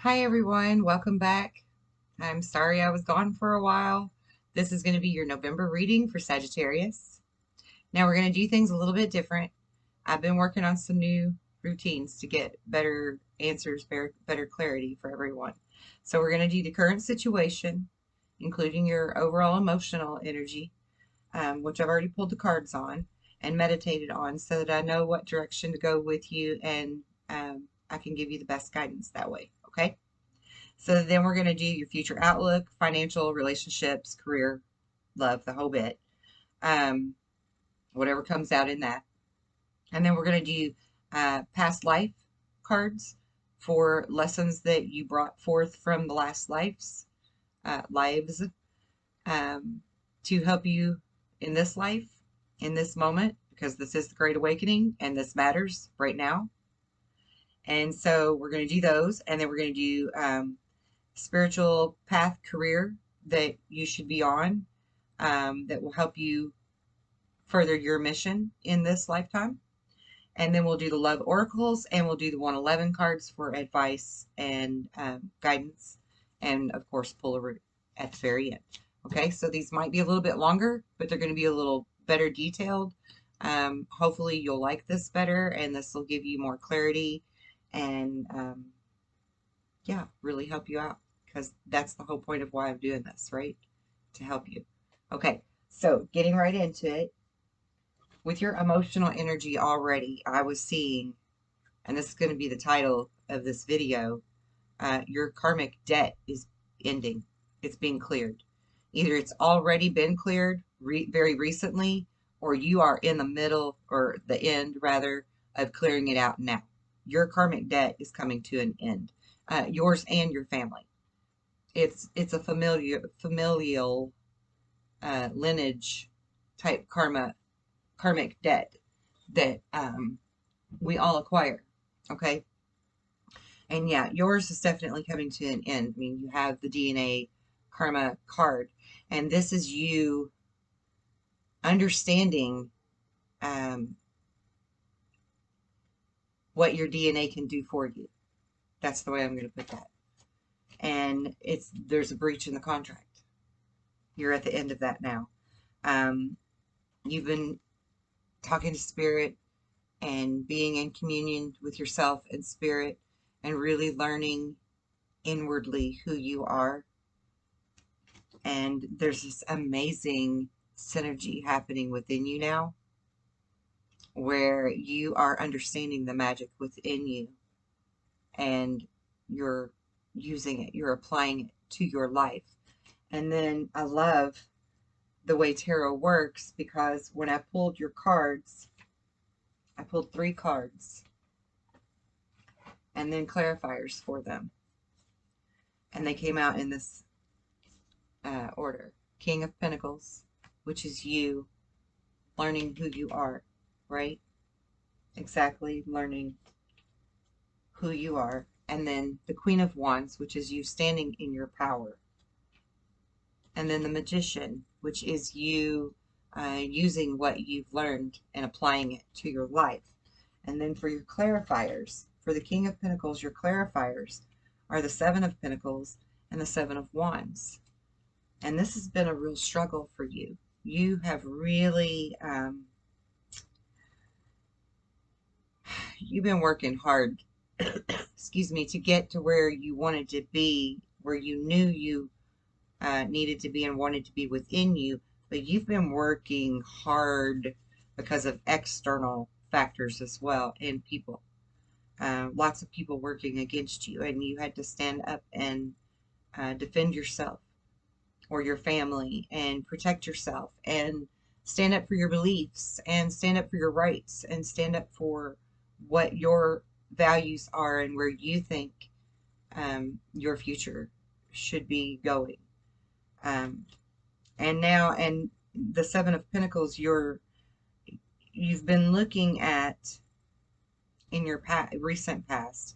Hi everyone, welcome back. I'm sorry I was gone for a while. This is going to be your November reading for Sagittarius. Now we're going to do things a little bit different. I've been working on some new routines to get better answers, better clarity for everyone. So we're going to do the current situation, including your overall emotional energy, which I've already pulled the cards on and meditated on so that I know what direction to go with you and I can give you the best guidance that way. Okay? So then we're going to do your future outlook, financial, relationships, career, love, the whole bit, um, whatever comes out in that. And then we're going to do past life cards for lessons that you brought forth from the last lives, um, to help you in this life, in this moment, because this is the Great Awakening and this matters right now. And so we're going to do those, and then we're going to do spiritual path career that you should be on, that will help you further your mission in this lifetime. And then we'll do the love oracles and we'll do the 111 cards for advice and guidance. And of course, pull a root at the very end. Okay, so these might be a little bit longer, but they're going to be a little better detailed. Hopefully, you'll like this better and this will give you more clarity and yeah, really help you out because that's the whole point of why I'm doing this, right? To help you. Okay, so getting right into it. With your emotional energy already, I was seeing, and this is going to be the title of this video, your karmic debt is ending. It's being cleared. Either it's already been cleared very recently, or you are in the middle, or the end rather, of clearing it out now. Your karmic debt is coming to an end. Yours and your family. It's a familial lineage type karmic debt that we all acquire. Okay, and yeah, yours is definitely coming to an end. I mean, you have the DNA karma card, and this is you understanding what your DNA can do for you. That's the way I'm going to put that. And there's a breach in the contract. You're at the end of that now. You've been talking to spirit and being in communion with yourself and spirit and really learning inwardly who you are. And there's this amazing synergy happening within you now where you are understanding the magic within you and you're using it, you're applying it to your life. And then I love the way tarot works because when I pulled your cards, I pulled 3 cards and then clarifiers for them. And they came out in this order. King of Pentacles, which is you learning who you are, right? Exactly, learning who you are. And then the Queen of Wands, which is you standing in your power. And then the Magician, which is you using what you've learned and applying it to your life. And then for your clarifiers, for the King of Pentacles, your clarifiers are the 7 of Pentacles and the 7 of Wands. And this has been a real struggle for you. You have really, you've been working hard, excuse me, to get to where you wanted to be, where you knew you needed to be and wanted to be within you, but you've been working hard because of external factors as well and people. Lots of people working against you, and you had to stand up and defend yourself or your family and protect yourself and stand up for your beliefs and stand up for your rights and stand up for what your values are and where you think your future should be going. And now, and the 7 of Pentacles, you've been looking at in your recent past,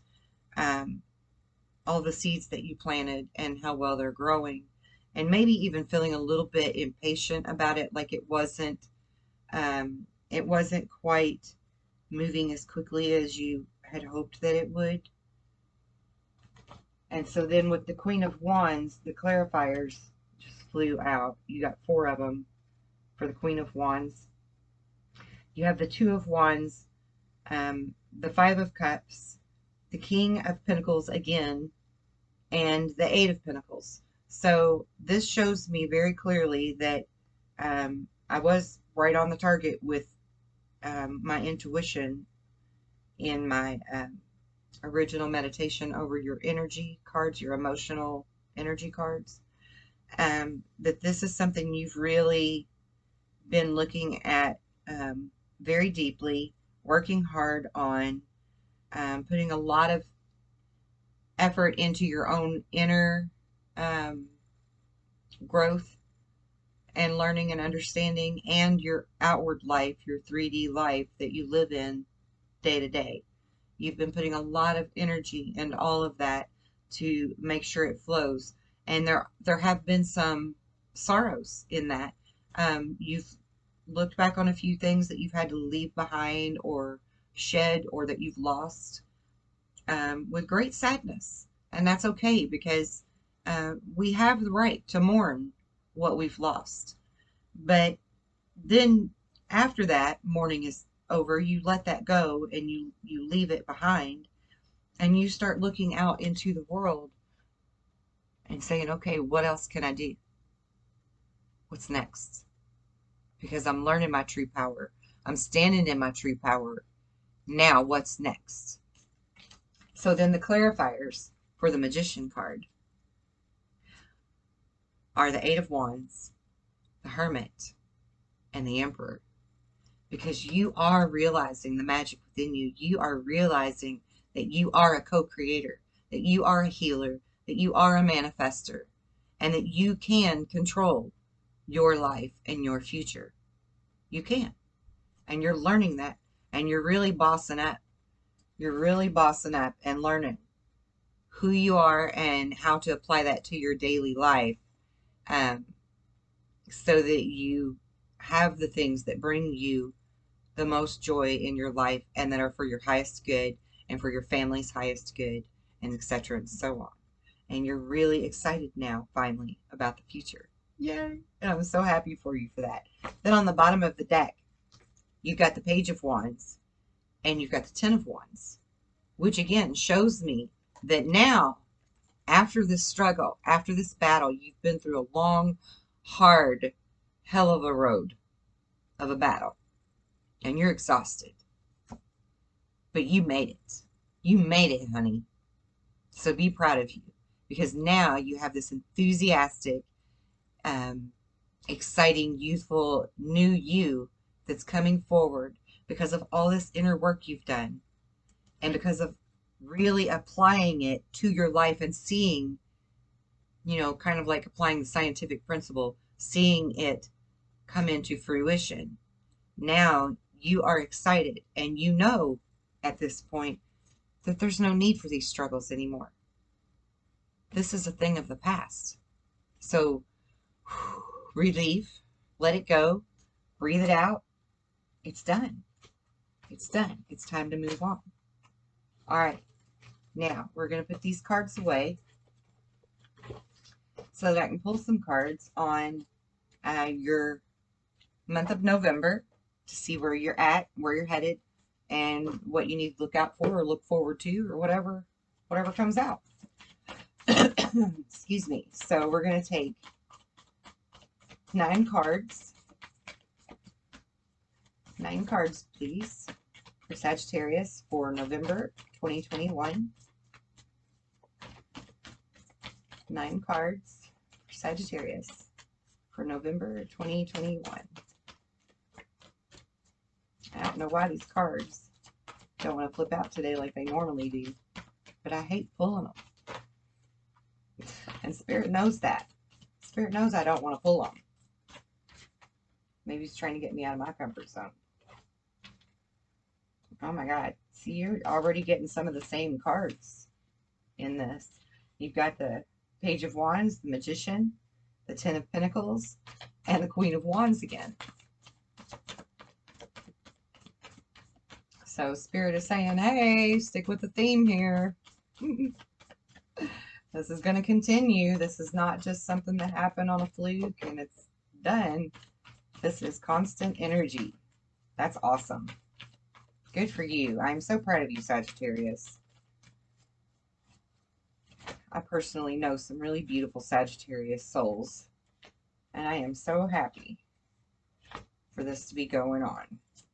all the seeds that you planted and how well they're growing, and maybe even feeling a little bit impatient about it, like it wasn't quite moving as quickly as you had hoped that it would. And so then with the Queen of Wands, the clarifiers just flew out. You got 4 of them for the Queen of Wands. You have the Two of Wands, the Five of Cups, the King of Pentacles again, and the Eight of Pentacles. So this shows me very clearly that I was right on the target with my intuition in my original meditation over your energy cards, your emotional energy cards. That this is something you've really been looking at very deeply, working hard on, putting a lot of effort into your own inner growth and learning and understanding, and your outward life, your 3D life that you live in day to day. You've been putting a lot of energy and all of that to make sure it flows. And there have been some sorrows in that. You've looked back on a few things that you've had to leave behind or shed or that you've lost with great sadness. And that's okay, because we have the right to mourn what we've lost. But then after that mourning is over, you let that go and you leave it behind, and you start looking out into the world and saying, okay, what else can I do? What's next? Because I'm learning my true power. I'm standing in my true power. Now, what's next? So then the clarifiers for the Magician card are the Eight of Wands, the Hermit, and the Emperor. Because you are realizing the magic within you. You are realizing that you are a co-creator, that you are a healer, that you are a manifester, and that you can control your life and your future. You can. And you're learning that, and you're really bossing up. You're really bossing up and learning who you are and how to apply that to your daily life, so that you have the things that bring you the most joy in your life and that are for your highest good and for your family's highest good, and etc. and so on. And you're really excited now, finally, about the future. Yay! And I'm so happy for you for that. Then on the bottom of the deck, you've got the Page of Wands and you've got the Ten of Wands, which again shows me that now, after this struggle, after this battle, you've been through a long, hard, hell of a road of a battle. And you're exhausted. But you made it. You made it, honey. So be proud of you. Because now you have this enthusiastic, exciting, youthful, new you that's coming forward because of all this inner work you've done. And because of really applying it to your life and seeing, kind of like applying the scientific principle, seeing it come into fruition. Now you are excited, and you know at this point that there's no need for these struggles anymore. This is a thing of the past. So relief, let it go, breathe it out. It's done. It's done. It's time to move on. All right. Now we're going to put these cards away so that I can pull some cards on your month of November to see where you're at, where you're headed, and what you need to look out for or look forward to, or whatever comes out. Excuse me. So we're going to take 9 cards. 9 cards, please, for Sagittarius for November 2021. 9 cards for Sagittarius for November 2021. I don't know why these cards don't want to flip out today like they normally do, but I hate pulling them. And Spirit knows that. Spirit knows I don't want to pull them. Maybe he's trying to get me out of my comfort zone. Oh my God. See, you're already getting some of the same cards in this. You've got the Page of Wands, the Magician, the Ten of Pentacles, and the Queen of Wands again. So Spirit is saying, hey, stick with the theme here. This is going to continue. This is not just something that happened on a fluke and it's done. This is constant energy. That's awesome. Good for you. I'm so proud of you, Sagittarius. I personally know some really beautiful Sagittarius souls, and I am so happy for this to be going on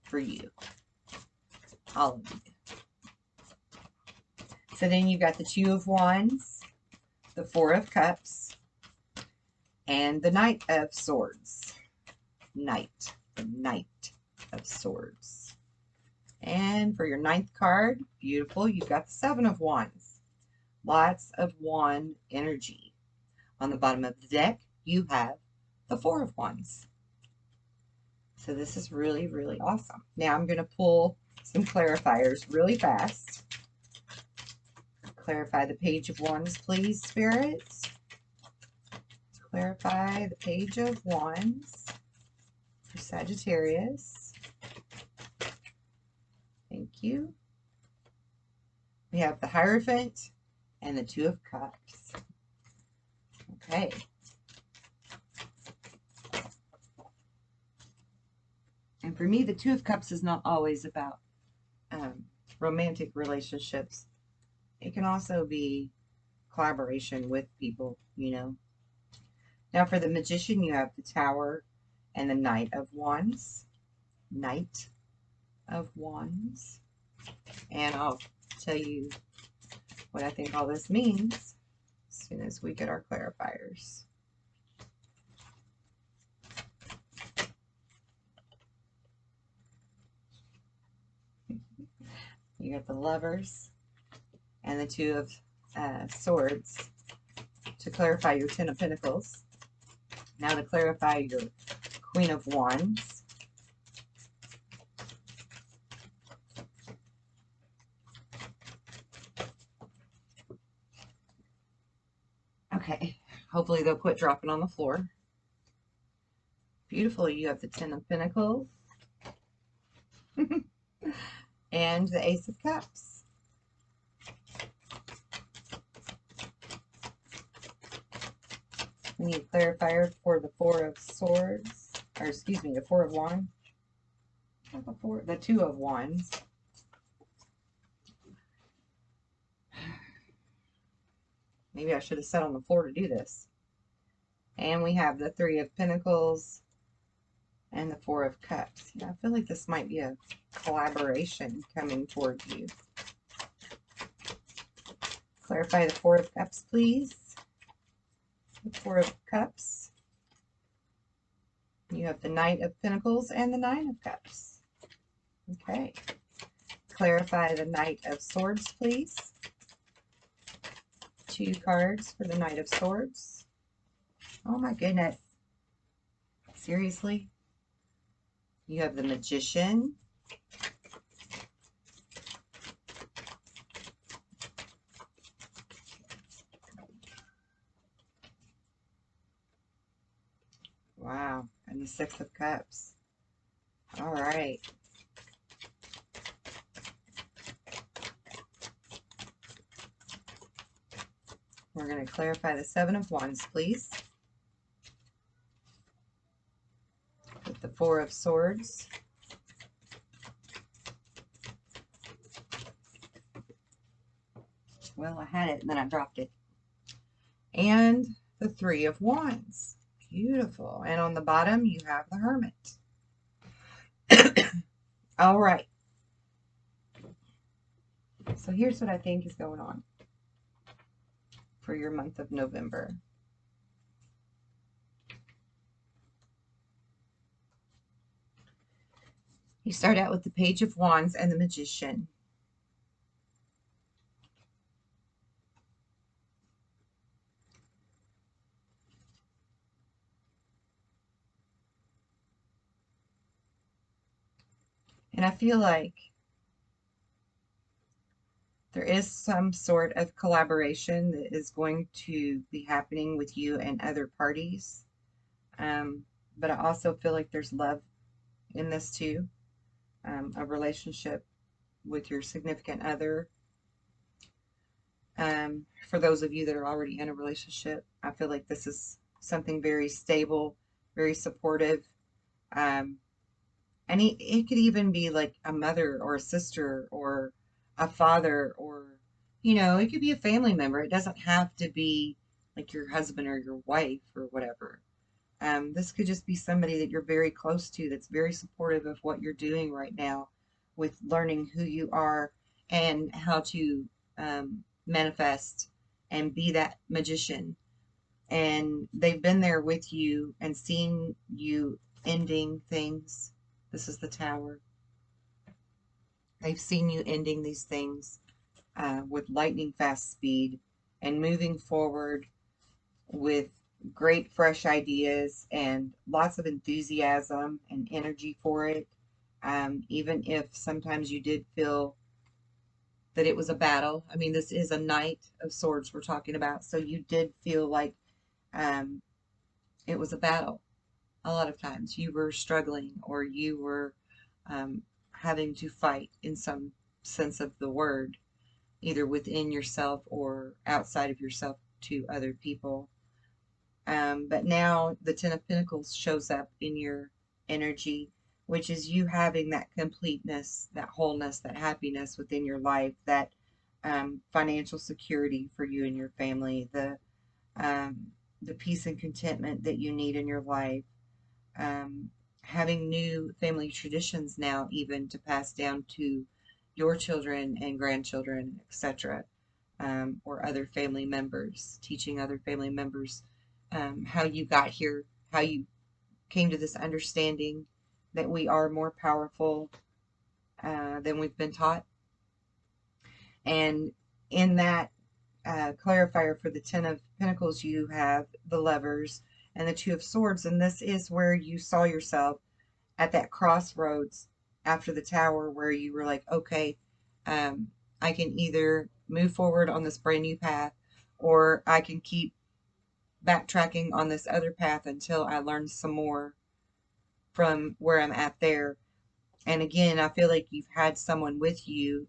for you. All of you. So then you've got the Two of Wands, the Four of Cups, and the Knight of Swords. Knight. The Knight of Swords. And for your 9th card, beautiful, you've got the Seven of Wands. Lots of wand energy. On the bottom of the deck, you have the Four of Wands. So this is really, really awesome. Now I'm going to pull some clarifiers really fast. Clarify the Page of Wands, please, spirits. Clarify the Page of Wands for Sagittarius. Thank you. We have the Hierophant and the Two of Cups. Okay. And for me, the Two of Cups is not always about romantic relationships. It can also be collaboration with people, you know. Now for the Magician, you have the Tower and the Knight of Wands. Knight of Wands. And I'll tell you what I think all this means as soon as we get our clarifiers. You got the Lovers and the Two of Swords to clarify your Ten of Pentacles. Now to clarify your Queen of Wands. Okay, hopefully they'll quit dropping on the floor. Beautiful, you have the Ten of Pentacles and the Ace of Cups. We need a clarifier for the Four of Swords, or excuse me, the Four of Wands. The Two of Wands. Maybe I should have sat on the floor to do this. And we have the Three of Pentacles and the Four of Cups. Yeah, I feel like this might be a collaboration coming towards you. Clarify the Four of Cups, please. The Four of Cups. You have the Knight of Pentacles and the Nine of Cups. Okay. Clarify the Knight of Swords, please. 2 cards for the Knight of Swords. Oh my goodness. Seriously? You have the Magician. Wow. And the Six of Cups. All right. We're going to clarify the Seven of Wands, please. With the Four of Swords. Well, I had it and then I dropped it. And the Three of Wands. Beautiful. And on the bottom, you have the Hermit. All right. So here's what I think is going on for your month of November. You start out with the Page of Wands and the Magician. And I feel like there is some sort of collaboration that is going to be happening with you and other parties. But I also feel like there's love in this too. A relationship with your significant other. For those of you that are already in a relationship, I feel like this is something very stable, very supportive. Um, and it could even be like a mother or a sister or a father, or, it could be a family member. It doesn't have to be like your husband or your wife or whatever. This could just be somebody that you're very close to that's very supportive of what you're doing right now with learning who you are and how to manifest and be that magician. And they've been there with you and seen you ending things. This is the Tower. They've seen you ending these things with lightning fast speed and moving forward with great fresh ideas and lots of enthusiasm and energy for it. Even if sometimes you did feel that it was a battle. I mean, this is a Knight of Swords we're talking about, so you did feel like um, it was a battle. A lot of times you were struggling, or you were um, having to fight in some sense of the word, either within yourself or outside of yourself to other people. But now the Ten of Pentacles shows up in your energy, which is you having that completeness, that wholeness, that happiness within your life, that financial security for you and your family, um, the peace and contentment that you need in your life, um, having new family traditions now, even to pass down to your children and grandchildren, etc., or other family members, teaching other family members how you got here, how you came to this understanding that we are more powerful than we've been taught. And in that clarifier for the Ten of Pentacles, you have the Lovers and the Two of Swords. And this is where you saw yourself at that crossroads after the Tower, where you were like, okay, I can either move forward on this brand new path, or I can keep backtracking on this other path until I learn some more from where I'm at there. And again, I feel like you've had someone with you,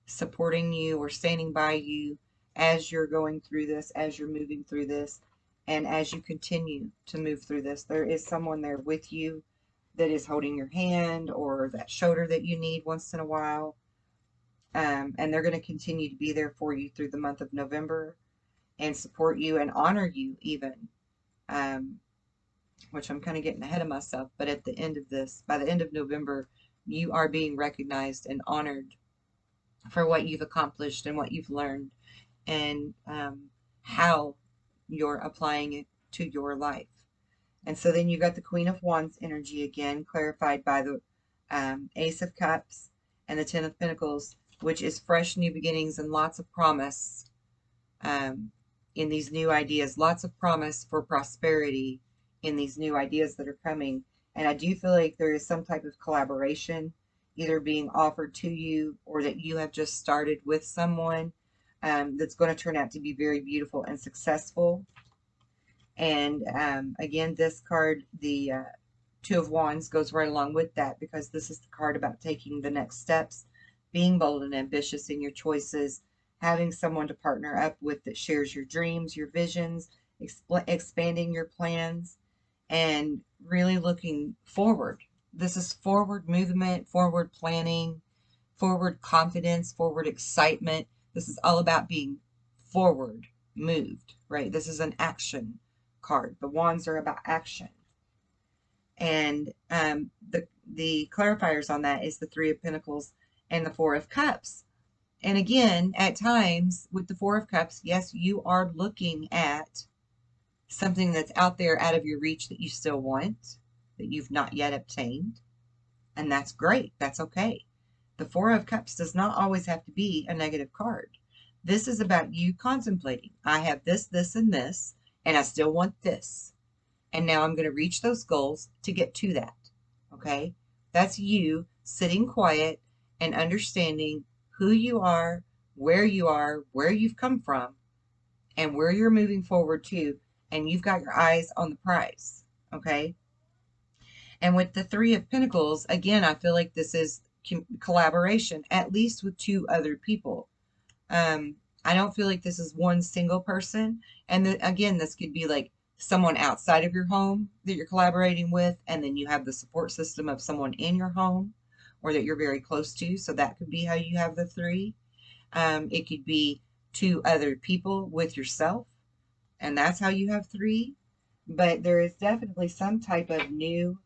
supporting you or standing by you as you're going through this, as you're moving through this, and as you continue to move through this. There is someone there with you that is holding your hand, or that shoulder that you need once in a while. And they're going to continue to be there for you through the month of November and support you and honor you even. Which I'm kind of getting ahead of myself, but at the end of this, by the end of November, you are being recognized and honored for what you've accomplished and what you've learned, and how you're applying it to your life. And so then you got the Queen of Wands energy again, clarified by the Ace of Cups and the Ten of Pentacles, which is fresh new beginnings and lots of promise in these new ideas, lots of promise for prosperity in these new ideas that are coming. And I do feel like there is some type of collaboration either being offered to you, or that you have just started with someone that's going to turn out to be very beautiful and successful. And again, this card, the Two of Wands, goes right along with that, because this is the card about taking the next steps, being bold and ambitious in your choices, having someone to partner up with that shares your dreams, your visions, expanding your plans, and really looking forward. This is forward movement, forward planning, forward confidence, forward excitement. This is all about being forward moved, right? This is an action card. The wands are about action. And the clarifiers on that is the Three of Pentacles and the Four of Cups. And again, at times with the Four of Cups, yes, you are looking at something that's out there out of your reach that you still want, that you've not yet obtained. And that's great. That's okay. The Four of Cups does not always have to be a negative card. This is about you contemplating. I have this, this, and this, and I still want this. And now I'm going to reach those goals to get to that. Okay? That's you sitting quiet and understanding who you are, where you've come from, and where you're moving forward to. And you've got your eyes on the prize. Okay? And with the Three of Pentacles, again, I feel like this is collaboration, at least with two other people. I don't feel like this is one single person. And again, this could be like someone outside of your home that you're collaborating with, and then you have the support system of someone in your home or that you're very close to. So that could be how you have the three. It could be two other people with yourself, and that's how you have three. But there is definitely some type of new,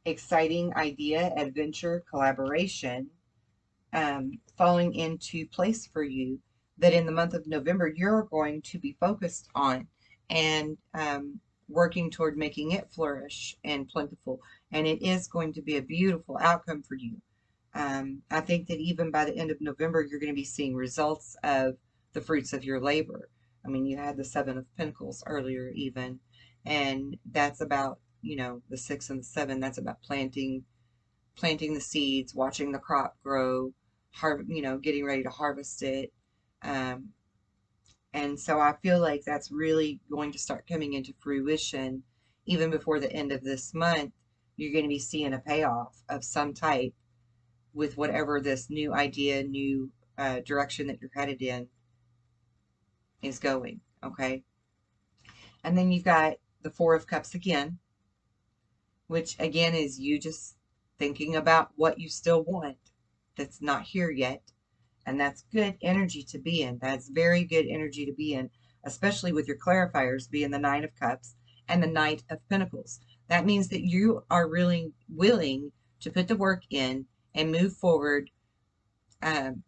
exciting idea, adventure, collaboration falling into place for you that in the month of November you're going to be focused on and working toward making it flourish and plentiful. And it is going to be a beautiful outcome for you. I think that even by the end of November, you're going to be seeing results of the fruits of your labor. I mean, you had the Seven of Pentacles earlier, even, and that's about, you know, the Six and the Seven. That's about planting the seeds, watching the crop grow, you know, getting ready to harvest it. Um, and so I feel like that's really going to start coming into fruition even before the end of this month. You're going to be seeing a payoff of some type with whatever this new idea, new direction that you're headed in is going. Okay. And then you've got the Four of Cups again, which again is you just thinking about what you still want that's not here yet. And that's good energy to be in. That's very good energy to be in, especially with your clarifiers being the Nine of Cups and the Knight of Pentacles. That means that you are really willing to put the work in and move forward, and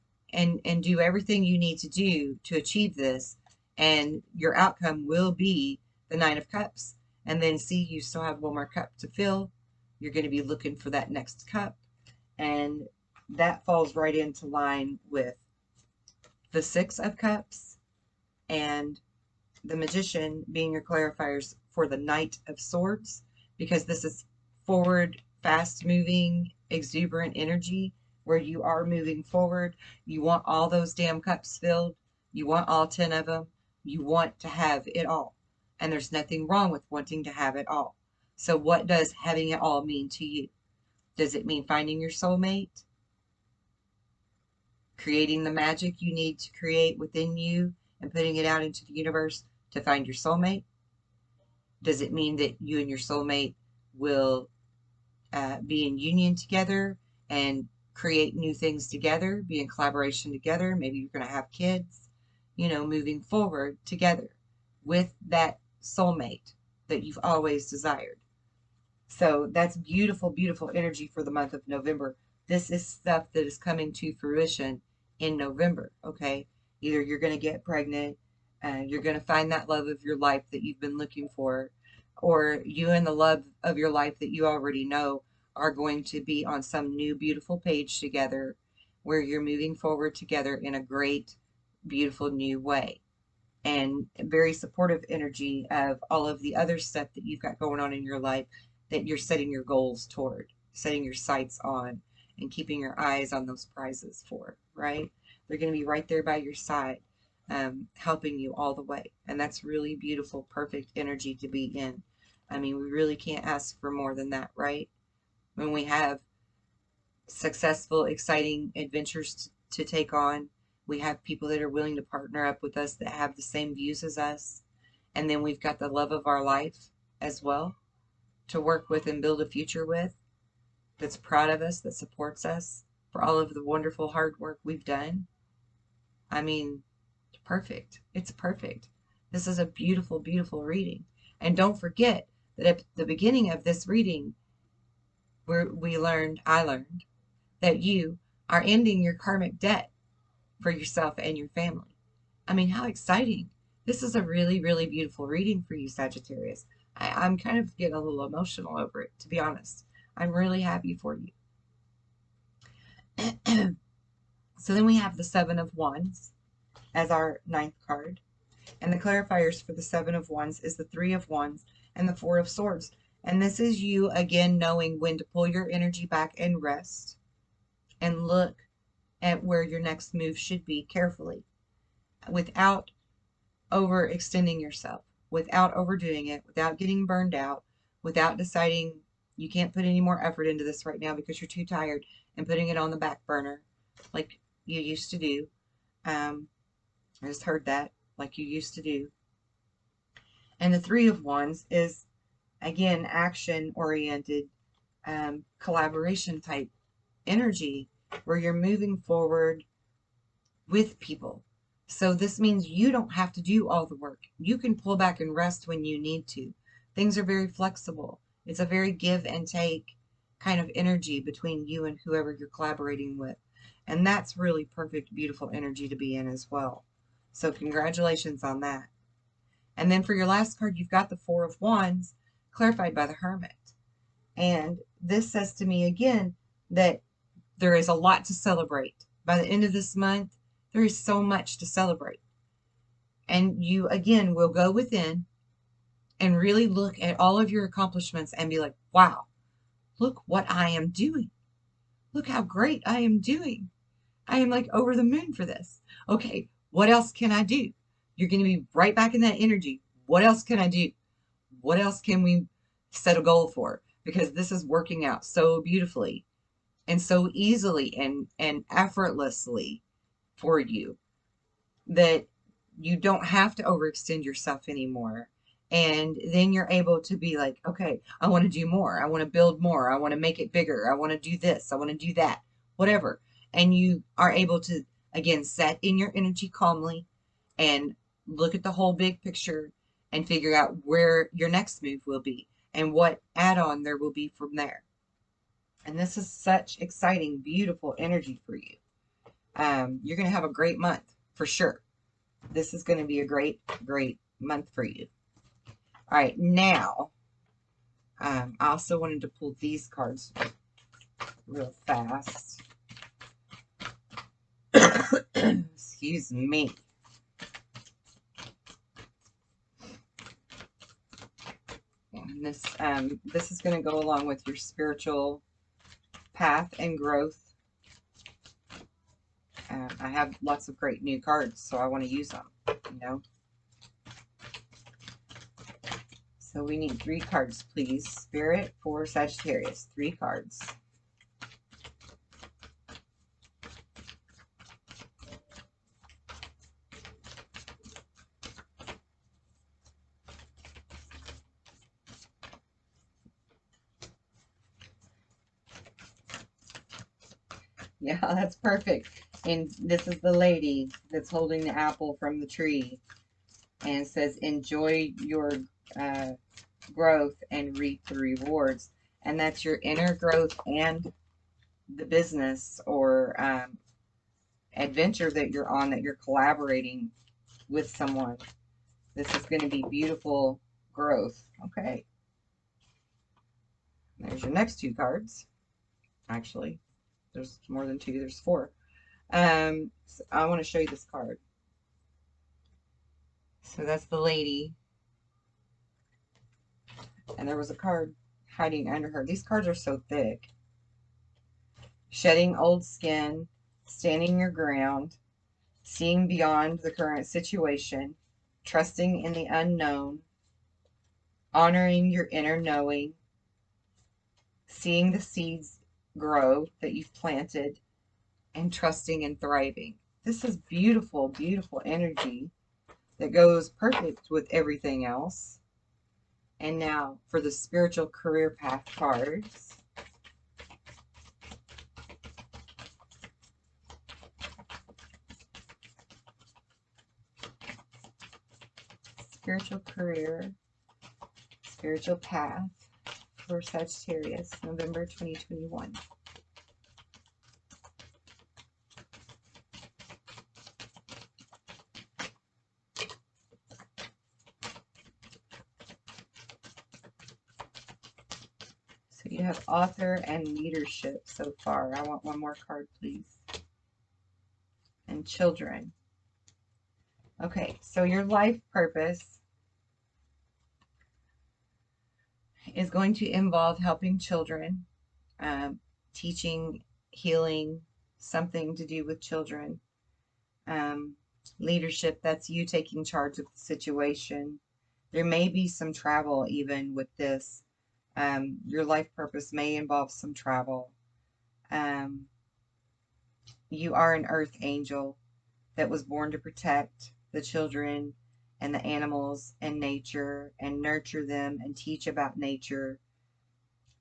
do everything you need to do to achieve this. And your outcome will be the Nine of Cups. And then see, you still have one more cup to fill. You're going to be looking for that next cup. And that falls right into line with the Six of Cups and the Magician being your clarifiers for the Knight of Swords, because this is forward, fast moving, exuberant energy where you are moving forward. You want all those damn cups filled. You want all 10 of them. You want to have it all. And there's nothing wrong with wanting to have it all. So what does having it all mean to you? Does it mean finding your soulmate? Creating the magic you need to create within you and putting it out into the universe to find your soulmate? Does it mean that you and your soulmate will be in union together and create new things together, be in collaboration together? Maybe you're going to have kids, you know, moving forward together with that soulmate that you've always desired. So that's beautiful, beautiful energy for the month of November. This is stuff that is coming to fruition in November, okay? Either you're going to get pregnant, you're going to find that love of your life that you've been looking for, or you and the love of your life that you already know are going to be on some new beautiful page together where you're moving forward together in a great, beautiful new way. And very supportive energy of all of the other stuff that you've got going on in your life that you're setting your goals toward, setting your sights on, and keeping your eyes on those prizes for, right? They're going to be right there by your side, helping you all the way. And that's really beautiful, perfect energy to be in. I mean, we really can't ask for more than that, right? When we have successful, exciting adventures to take on, we have people that are willing to partner up with us that have the same views as us. And then we've got the love of our life as well to work with and build a future with, that's proud of us, that supports us for all of the wonderful hard work we've done. I mean, perfect. It's perfect. This is a beautiful, beautiful reading. And don't forget that at the beginning of this reading, I learned that you are ending your karmic debt for yourself and your family. I mean, how exciting. This is a really, really beautiful reading for you, Sagittarius. I'm kind of getting a little emotional over it, to be honest. I'm really happy for you. So then we have the Seven of Wands as our ninth card. And the clarifiers for the Seven of Wands is the Three of Wands and the Four of Swords. And this is you, again, knowing when to pull your energy back and rest and look at where your next move should be carefully without overextending yourself, without overdoing it, without getting burned out, without deciding you can't put any more effort into this right now because you're too tired and putting it on the back burner like you used to do. I just heard that, like you used to do. And the Three of Wands is, again, action-oriented, collaboration type energy where you're moving forward with people. So this means you don't have to do all the work. You can pull back and rest when you need to. Things are very flexible. It's a very give and take kind of energy between you and whoever you're collaborating with. And that's really perfect, beautiful energy to be in as well. So congratulations on that. And then for your last card, you've got the Four of Wands clarified by the Hermit. And this says to me again that there is a lot to celebrate. By the end of this month, there is so much to celebrate. And you, again, will go within and really look at all of your accomplishments and be like, wow, look what I am doing. Look how great I am doing. I am like over the moon for this. Okay, what else can I do? You're going to be right back in that energy. What else can I do? What else can we set a goal for? Because this is working out so beautifully and so easily and effortlessly for you that you don't have to overextend yourself anymore. And then you're able to be like, okay, I want to do more. I want to build more. I want to make it bigger. I want to do this. I want to do that, whatever. And you are able to, again, set in your energy calmly and look at the whole big picture and figure out where your next move will be and what add-on there will be from there. And this is such exciting, beautiful energy for you. You're going to have a great month for sure. This is going to be a great, great month for you. All right, now, I also wanted to pull these cards real fast. Excuse me. And this is going to go along with your spiritual path and growth. I have lots of great new cards, so I want to use them, you know. So we need 3 cards, please. Spirit for Sagittarius. 3 cards. Yeah, that's perfect. And this is the lady that's holding the apple from the tree. And it says, enjoy your growth and reap the rewards. And that's your inner growth and the business or adventure that you're on, that you're collaborating with someone. This is going to be beautiful growth. Okay. There's your next 2 cards. Actually, there's more than 2. There's 4. So I want to show you this card. So that's the lady. And there was a card hiding under her. These cards are so thick. Shedding old skin, standing your ground, seeing beyond the current situation, trusting in the unknown, honoring your inner knowing, seeing the seeds grow that you've planted, and trusting and thriving. This is beautiful, beautiful energy that goes perfect with everything else. And now for the spiritual career path cards. Spiritual career, spiritual path for Sagittarius, November 2021. So you have author and leadership so far. I want one more card, please. And children. Okay, so your life purpose is going to involve helping children, teaching, healing, something to do with children. Leadership, that's you taking charge of the situation. There may be some travel even with this. Your life purpose may involve some travel. You are an earth angel. that was born to protect the children and the animals and nature and nurture them and teach about nature,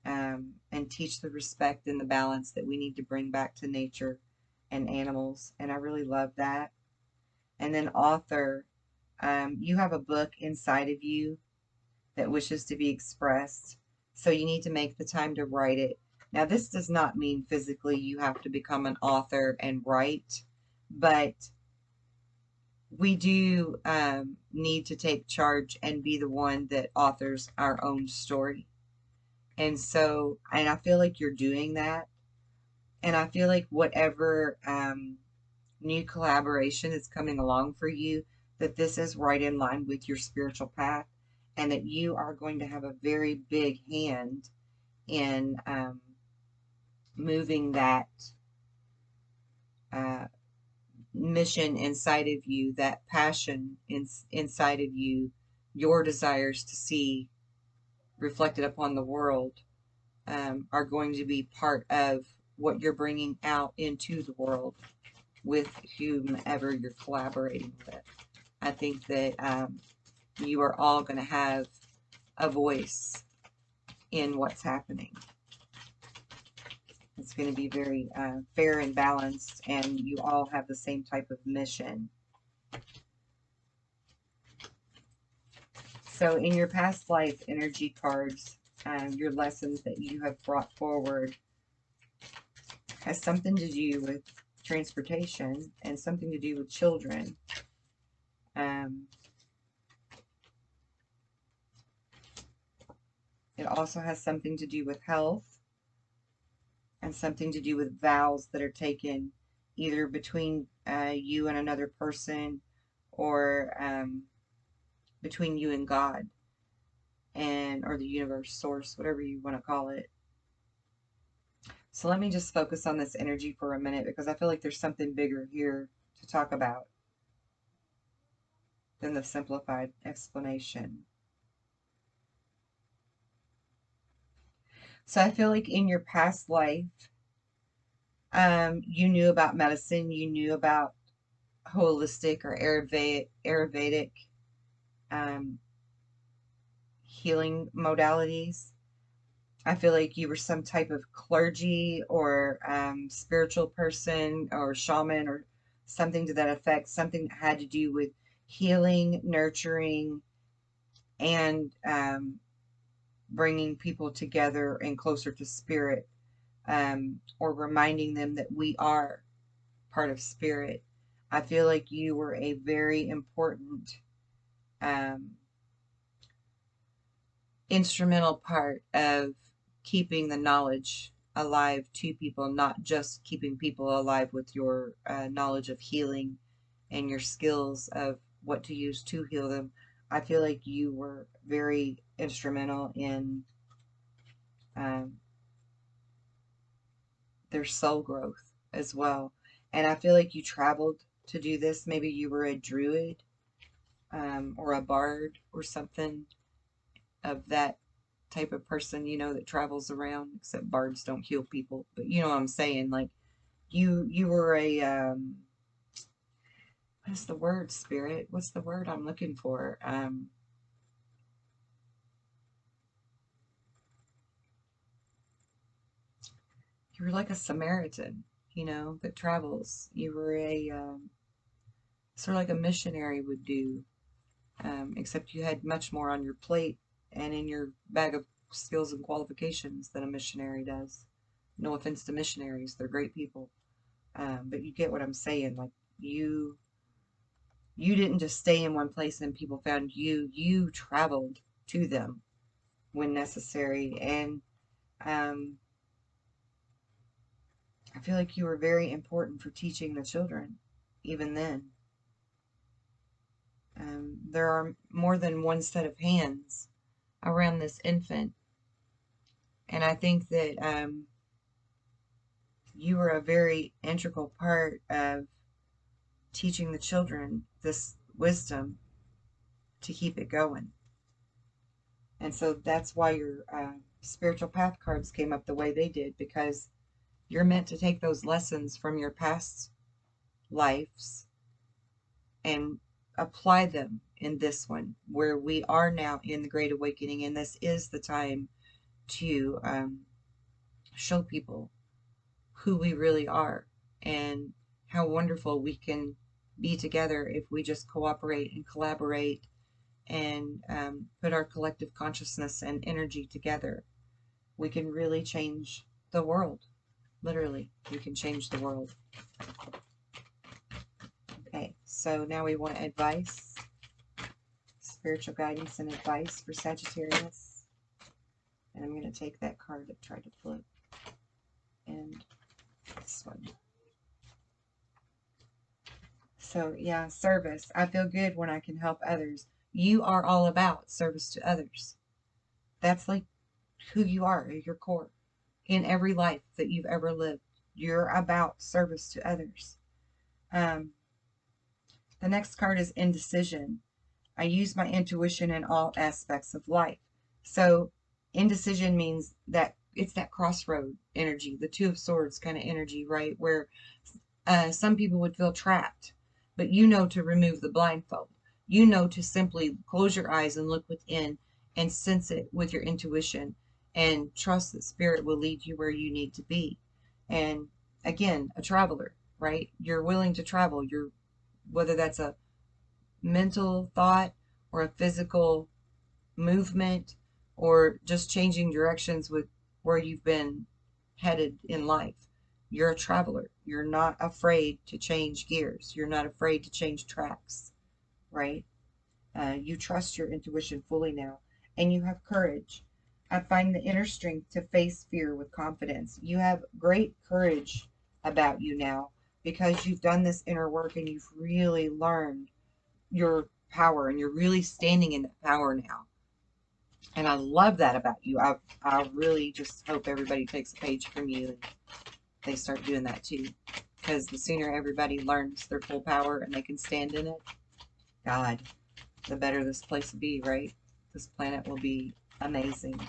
and teach the respect and the balance that we need to bring back to nature and animals. And I really love that. And then author, you have a book inside of you that wishes to be expressed. So you need to make the time to write it. Now, this does not mean physically you have to become an author and write, but we do need to take charge and be the one that authors our own story. And so, and I feel like you're doing that. And I feel like whatever new collaboration is coming along for you, that this is right in line with your spiritual path, and that you are going to have a very big hand in moving that mission inside of you, that passion inside of you, your desires to see reflected upon the world, are going to be part of what you're bringing out into the world with whomever you're collaborating with. I think that you are all going to have a voice in what's happening. It's going to be very fair and balanced, and you all have the same type of mission. So in your past life energy cards, your lessons that you have brought forward has something to do with transportation and something to do with children. It also has something to do with health and something to do with vows that are taken either between you and another person, or between you and God, and or the universe, source, whatever you want to call it. So let me just focus on this energy for a minute, because I feel like there's something bigger here to talk about than the simplified explanation. So I feel like in your past life, you knew about medicine, you knew about holistic or Ayurvedic healing modalities. I feel like you were some type of clergy or spiritual person or shaman or something to that effect, something that had to do with healing, nurturing, and bringing people together and closer to spirit, or reminding them that we are part of spirit. I feel like you were a very important instrumental part of keeping the knowledge alive to people, not just keeping people alive with your knowledge of healing and your skills of what to use to heal them. I feel like you were very instrumental in their soul growth as well. And I feel like you traveled to do this. Maybe you were a druid, or a bard or something of that type of person, you know, that travels around, except bards don't heal people, but you know what I'm saying. Like you were a what's the word, spirit? What's the word I'm looking for? You were like a Samaritan, you know, that travels. You were a sort of like a missionary would do, except you had much more on your plate and in your bag of skills and qualifications than a missionary does. No offense to missionaries, they're great people, but you get what I'm saying. Like you didn't just stay in one place and people found you. You traveled to them when necessary, and I feel like you were very important for teaching the children even then. There are more than one set of hands around this infant, and I think that you were a very integral part of teaching the children this wisdom to keep it going. And so that's why your spiritual path cards came up the way they did, because you're meant to take those lessons from your past lives and apply them in this one, where we are now in the Great Awakening, and this is the time to show people who we really are and how wonderful we can be together if we just cooperate and collaborate and put our collective consciousness and energy together. We can really change the world. Literally, we can change the world. Okay, so now we want advice, spiritual guidance and advice for Sagittarius. And I'm going to take that card that tried to flip and this one. So yeah, service. I feel good when I can help others. You are all about service to others. That's like who you are at your core. In every life that you've ever lived, you're about service to others. The next card is indecision. I use my intuition in all aspects of life. So indecision means that it's that crossroad energy, the Two of Swords kind of energy, right? Where some people would feel trapped, but you know to remove the blindfold. You know to simply close your eyes and look within and sense it with your intuition and trust that spirit will lead you where you need to be. And again, a traveler, right? You're willing to travel. You're, whether that's a mental thought or a physical movement or just changing directions with where you've been headed in life. You're a traveler. You're not afraid to change gears. You're not afraid to change tracks, right? You trust your intuition fully now, and you have courage. I find the inner strength to face fear with confidence. You have great courage about you now because you've done this inner work and you've really learned your power and you're really standing in that power now. And I love that about you. I really just hope everybody takes a page from you and they start doing that too. Because the sooner everybody learns their full power and they can stand in it, God, the better this place will be, right? This planet will be amazing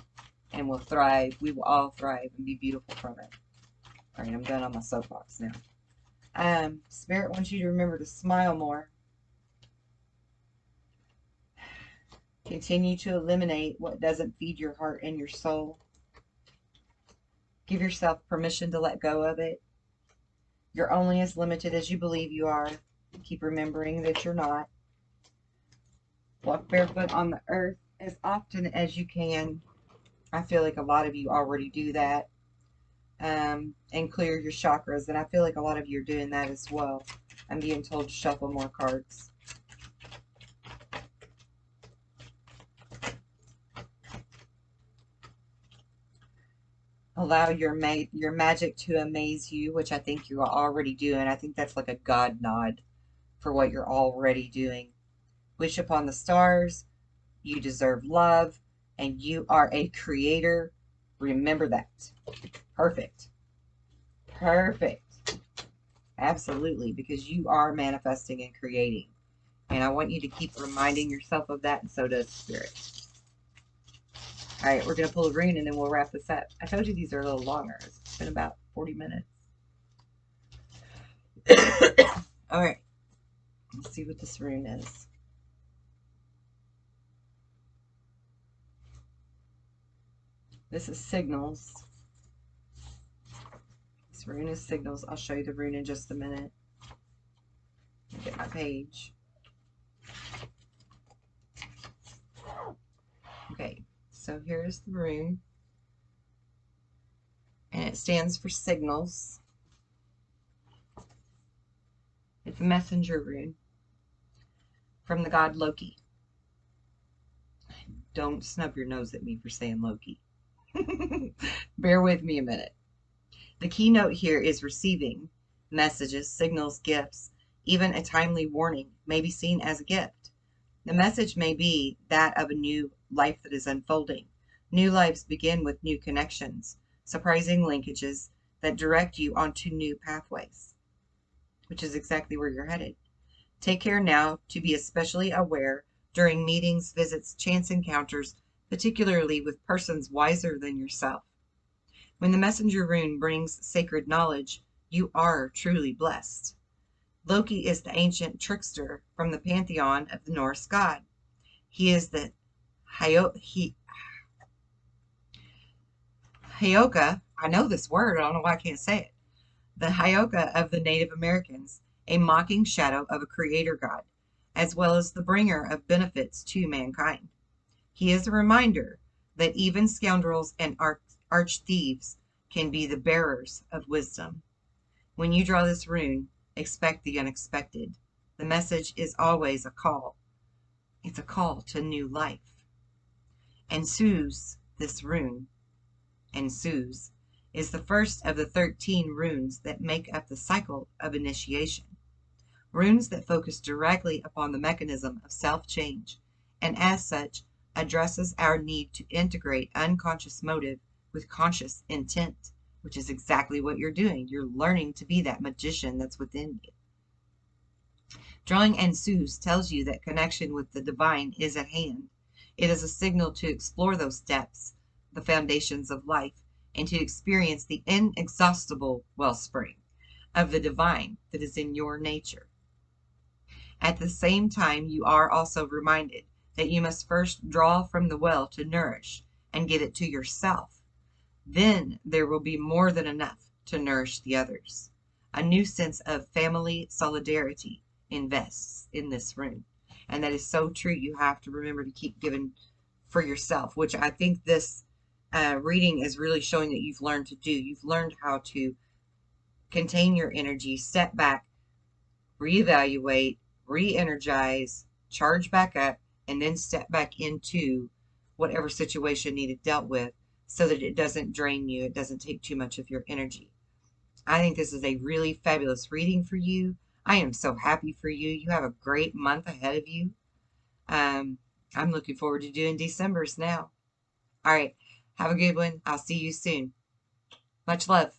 and will thrive. We will all thrive and be beautiful from it. All right, I'm done on my soapbox now. Spirit wants you to remember to smile more. Continue to eliminate what doesn't feed your heart and your soul. Give yourself permission to let go of it. You're only as limited as you believe you are. Keep remembering that you're not. Walk barefoot on the earth as often as you can. I feel like a lot of you already do that. And clear your chakras. And I feel like a lot of you are doing that as well. I'm being told to shuffle more cards. Allow your magic to amaze you, which I think you're already doing. I think that's like a God nod for what you're already doing. Wish upon the stars. You deserve love, and you are a creator. Remember that. Perfect. Perfect. Absolutely, because you are manifesting and creating. And I want you to keep reminding yourself of that, and so does Spirit. All right, we're going to pull a rune and then we'll wrap this up. I told you these are a little longer. It's been about 40 minutes. All right, let's see what this rune is. This is signals. This rune is signals. I'll show you the rune in just a minute. Let me get my page. Okay, so here's the rune. And it stands for signals. It's a messenger rune from the god Loki. Don't snub your nose at me for saying Loki. Bear with me a minute. The keynote here is receiving messages, signals, gifts. Even a timely warning may be seen as a gift. The message may be that of a new life that is unfolding. New lives begin with new connections, surprising linkages that direct you onto new pathways, which is exactly where you're headed. Take care now to be especially aware during meetings, visits, chance encounters, particularly with persons wiser than yourself. When the messenger rune brings sacred knowledge, you are truly blessed. Loki is the ancient trickster from the pantheon of the Norse god. He is the Hyoka. I know this word, I don't know why I can't say it. The Hyoka of the Native Americans, a mocking shadow of a creator god, as well as the bringer of benefits to mankind. He is a reminder that even scoundrels and arch thieves can be the bearers of wisdom. When you draw this rune, expect the unexpected. The message is always a call. It's a call to new life. And Suze, this rune, and Suze, is the first of the 13 runes that make up the cycle of initiation. Runes that focus directly upon the mechanism of self-change, and as such, addresses our need to integrate unconscious motive with conscious intent, which is exactly what you're doing. You're learning to be that magician that's within you. Drawing En Suze tells you that connection with the divine is at hand. It is a signal to explore those depths, the foundations of life, and to experience the inexhaustible wellspring of the divine that is in your nature. At the same time, you are also reminded that you must first draw from the well to nourish and give it to yourself. Then there will be more than enough to nourish the others. A new sense of family solidarity invests in this rune. And that is so true. You have to remember to keep giving for yourself, which I think this reading is really showing that you've learned to do. You've learned how to contain your energy, step back, reevaluate, re-energize, charge back up, and then step back into whatever situation needed dealt with so that it doesn't drain you. It doesn't take too much of your energy. I think this is a really fabulous reading for you. I am so happy for you. You have a great month ahead of you. I'm looking forward to doing December's now. All right. Have a good one. I'll see you soon. Much love.